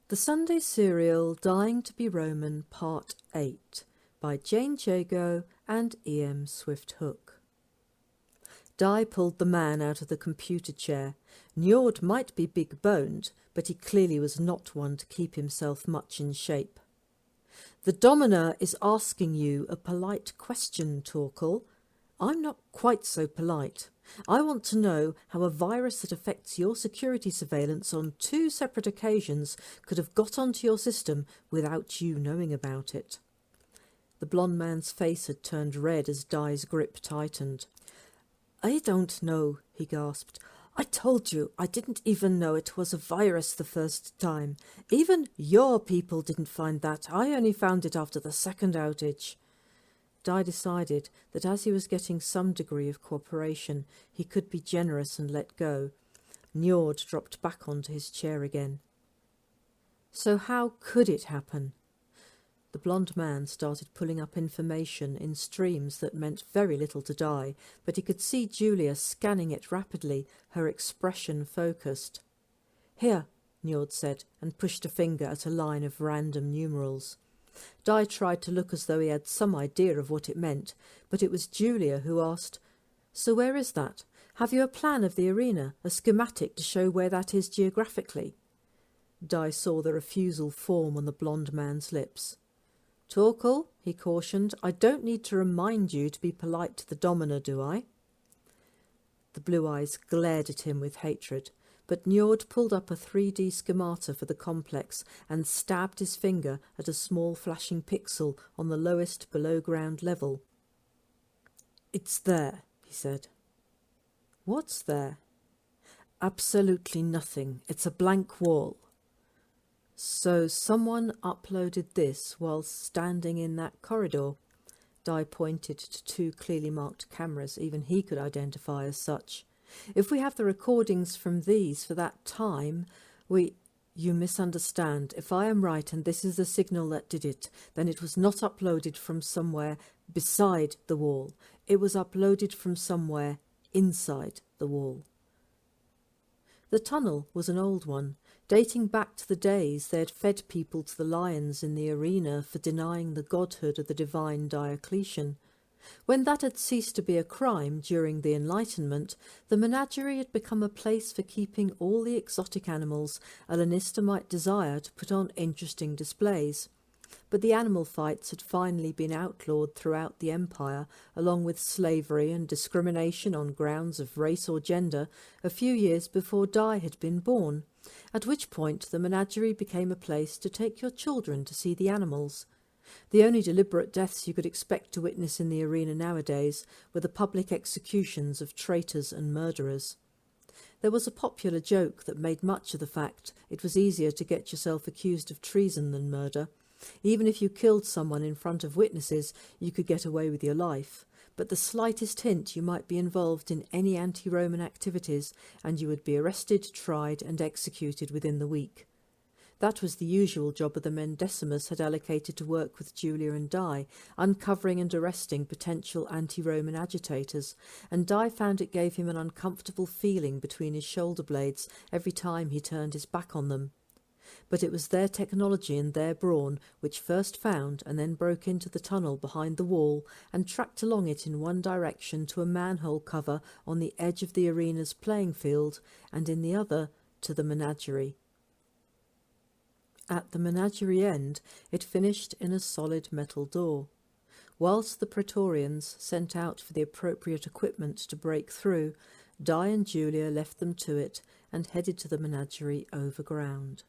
The Sunday Serial Dying to be Roman Part 8 by Jane Jago and E.M. Swift Hook. Di pulled the man out of the computer chair. Njord might be big-boned, but he clearly was not one to keep himself much in shape. "The Domina is asking you a polite question, Torkel. I'm not quite so polite. I want to know how a virus that affects your security surveillance on 2 separate occasions could have got onto your system without you knowing about it." The blond man's face had turned red as Di's grip tightened. "I don't know," he gasped. "I told you, I didn't even know it was a virus the first time. Even your people didn't find that. I only found it after the second outage." Di decided that as he was getting some degree of cooperation, he could be generous and let go. Njord dropped back onto his chair again. "So how could it happen?" The blond man started pulling up information in streams that meant very little to Di, but he could see Julia scanning it rapidly, her expression focused. "Here," Njord said, and pushed a finger at a line of random numerals. Di tried to look as though he had some idea of what it meant, but it was Julia who asked, "So where is that? Have you a plan of the arena, a schematic to show where that is geographically?" Di saw the refusal form on the blond man's lips. "Torkel," he cautioned, "I don't need to remind you to be polite to the Domina, do I?" The blue eyes glared at him with hatred, but Njord pulled up a 3D schemata for the complex and stabbed his finger at a small flashing pixel on the lowest below-ground level. "It's there," he said. "What's there?" "Absolutely nothing. It's a blank wall." "So someone uploaded this while standing in that corridor?" Di pointed to 2 clearly marked cameras even he could identify as such. "If we have the recordings from these for that time, we—" "You misunderstand. If I am right and this is the signal that did it, then it was not uploaded from somewhere beside the wall. It was uploaded from somewhere inside the wall." The tunnel was an old one, dating back to the days they had fed people to the lions in the arena for denying the godhood of the divine Diocletian. When that had ceased to be a crime during the Enlightenment, the menagerie had become a place for keeping all the exotic animals a Lannister might desire to put on interesting displays. But the animal fights had finally been outlawed throughout the Empire, along with slavery and discrimination on grounds of race or gender, a few years before Di had been born, at which point the menagerie became a place to take your children to see the animals. The only deliberate deaths you could expect to witness in the arena nowadays were the public executions of traitors and murderers. There was a popular joke that made much of the fact it was easier to get yourself accused of treason than murder. Even if you killed someone in front of witnesses, you could get away with your life. But the slightest hint you might be involved in any anti-Roman activities, and you would be arrested, tried, and executed within the week. That was the usual job of the men Decimus had allocated to work with Julia and Di, uncovering and arresting potential anti-Roman agitators, and Di found it gave him an uncomfortable feeling between his shoulder blades every time he turned his back on them. But it was their technology and their brawn which first found and then broke into the tunnel behind the wall and tracked along it in one direction to a manhole cover on the edge of the arena's playing field, and in the other to the menagerie. At the menagerie end, it finished in a solid metal door. Whilst the Praetorians sent out for the appropriate equipment to break through, Di and Julia left them to it and headed to the menagerie overground.